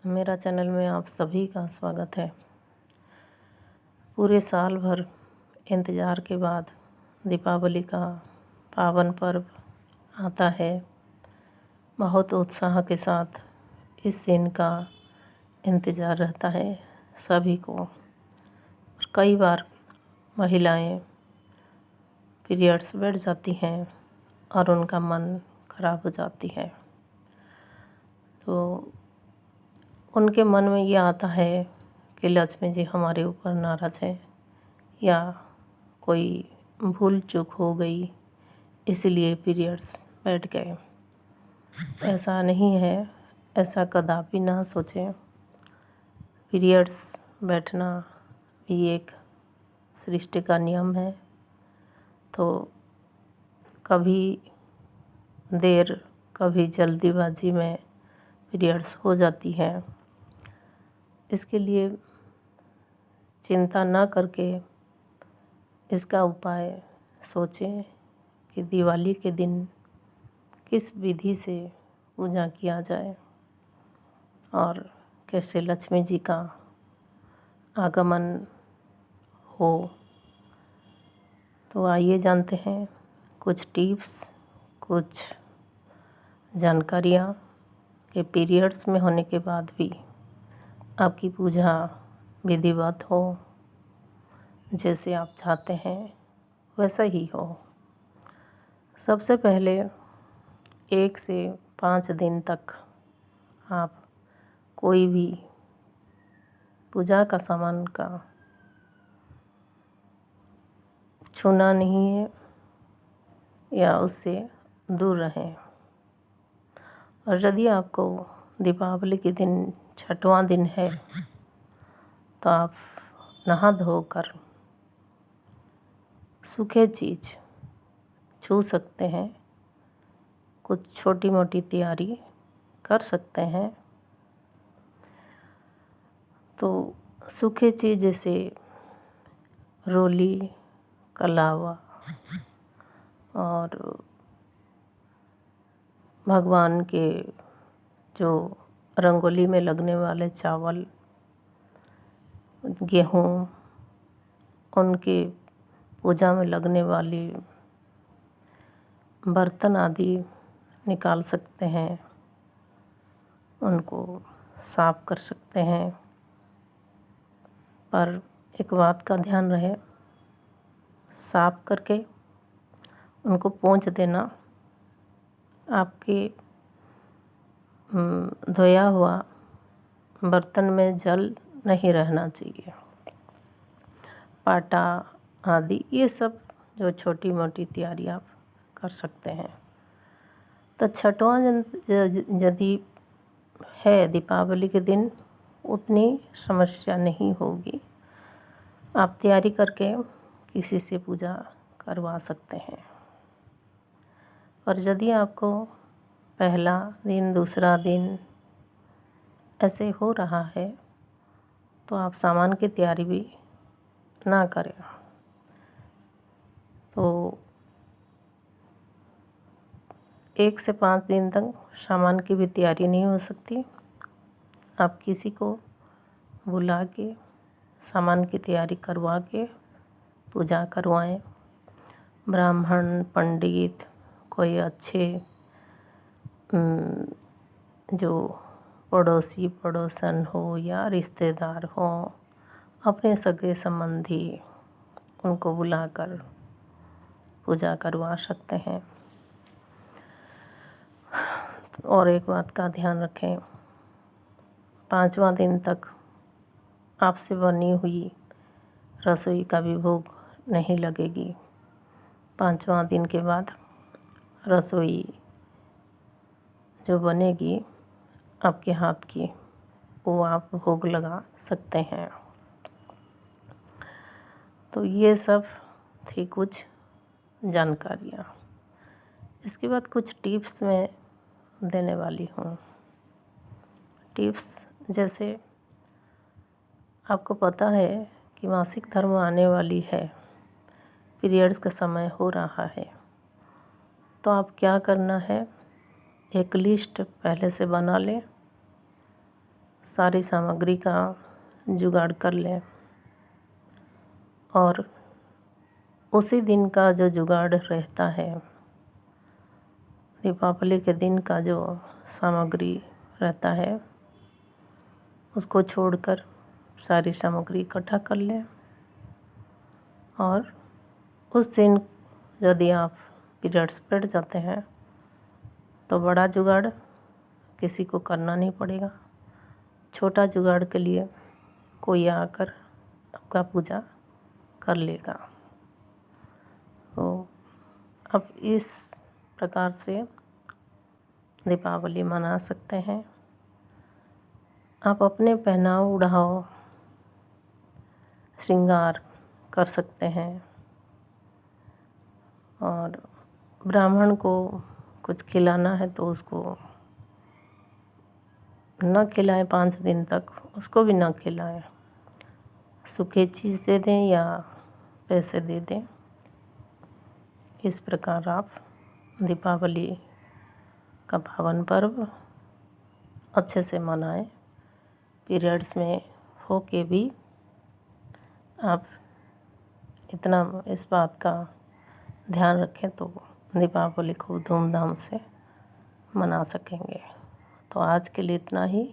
मेरा चैनल में आप सभी का स्वागत है। पूरे साल भर इंतज़ार के बाद दीपावली का पावन पर्व आता है। बहुत उत्साह के साथ इस दिन का इंतज़ार रहता है सभी को। कई बार महिलाएं पीरियड्स बैठ जाती हैं और उनका मन खराब हो जाती है, तो उनके मन में ये आता है कि लक्ष्मी जी हमारे ऊपर नाराज़ है या कोई भूल चूक हो गई, इसलिए पीरियड्स बैठ गए। ऐसा नहीं है, ऐसा कदापि ना सोचें। पीरियड्स बैठना भी एक सृष्टि का नियम है, तो कभी देर कभी जल्दीबाजी में पीरियड्स हो जाती है। इसके लिए चिंता ना करके इसका उपाय सोचें कि दिवाली के दिन किस विधि से पूजा किया जाए और कैसे लक्ष्मी जी का आगमन हो। तो आइए जानते हैं कुछ टिप्स, कुछ जानकारियाँ कि पीरियड्स में होने के बाद भी आपकी पूजा विधिवत हो, जैसे आप चाहते हैं वैसा ही हो। सबसे पहले 1 से 5 दिन तक आप कोई भी पूजा का सामान का छूना नहीं है या उससे दूर रहें। और यदि आपको दीपावली के दिन 6वां दिन है तो आप नहा धोकर सूखे चीज़ छू सकते हैं, कुछ छोटी मोटी तैयारी कर सकते हैं। तो सूखे चीज़ जैसे रोली, कलावा और भगवान के जो रंगोली में लगने वाले चावल, गेहूँ, उनके पूजा में लगने वाली बर्तन आदि निकाल सकते हैं, उनको साफ कर सकते हैं। पर एक बात का ध्यान रहे, साफ करके उनको पोंछ देना। आपके धोया हुआ बर्तन में जल नहीं रहना चाहिए। पाटा आदि ये सब जो छोटी मोटी तैयारी आप कर सकते हैं। तो 6वां यदि है दीपावली के दिन, उतनी समस्या नहीं होगी। आप तैयारी करके किसी से पूजा करवा सकते हैं। और यदि आपको पहला दिन, दूसरा दिन ऐसे हो रहा है तो आप सामान की तैयारी भी ना करें। तो 1 से 5 दिन तक सामान की भी तैयारी नहीं हो सकती। आप किसी को बुला के सामान की तैयारी करवा के पूजा करवाएं। ब्राह्मण, पंडित, कोई अच्छे जो पड़ोसी पड़ोसन हो या रिश्तेदार हो, अपने सगे संबंधी, उनको बुलाकर पूजा करवा सकते हैं। और एक बात का ध्यान रखें, 5वां दिन तक आपसे बनी हुई रसोई का भी भोग नहीं लगेगी। 5वां दिन के बाद रसोई जो बनेगी आपके हाथ की, वो आप भोग लगा सकते हैं। तो ये सब थी कुछ जानकारियाँ। इसके बाद कुछ टिप्स मैं देने वाली हूँ। टिप्स जैसे आपको पता है कि मासिक धर्म आने वाली है, पीरियड्स का समय हो रहा है, तो आप क्या करना है, एक लिस्ट पहले से बना लें। सारी सामग्री का जुगाड़ कर लें और उसी दिन का जो जुगाड़ रहता है, दीपावली के दिन का जो सामग्री रहता है, उसको छोड़कर सारी सामग्री इकट्ठा कर लें। और उस दिन यदि आप पीरियड्स बैठ जाते हैं तो बड़ा जुगाड़ किसी को करना नहीं पड़ेगा। छोटा जुगाड़ के लिए कोई आकर आपका पूजा कर लेगा। तो अब इस प्रकार से दीपावली मना सकते हैं। आप अपने पहनाव ओढ़ाव श्रृंगार कर सकते हैं और ब्राह्मण को कुछ खिलाना है तो उसको न खिलाएं 5 दिन तक, उसको भी न खिलाएं। सूखी चीज़ दे दें या पैसे दे दें। इस प्रकार आप दीपावली का पावन पर्व अच्छे से मनाएं। पीरियड्स में हो के भी आप इतना इस बात का ध्यान रखें तो दीपावली खूब धूमधाम से मना सकेंगे। तो आज के लिए इतना ही।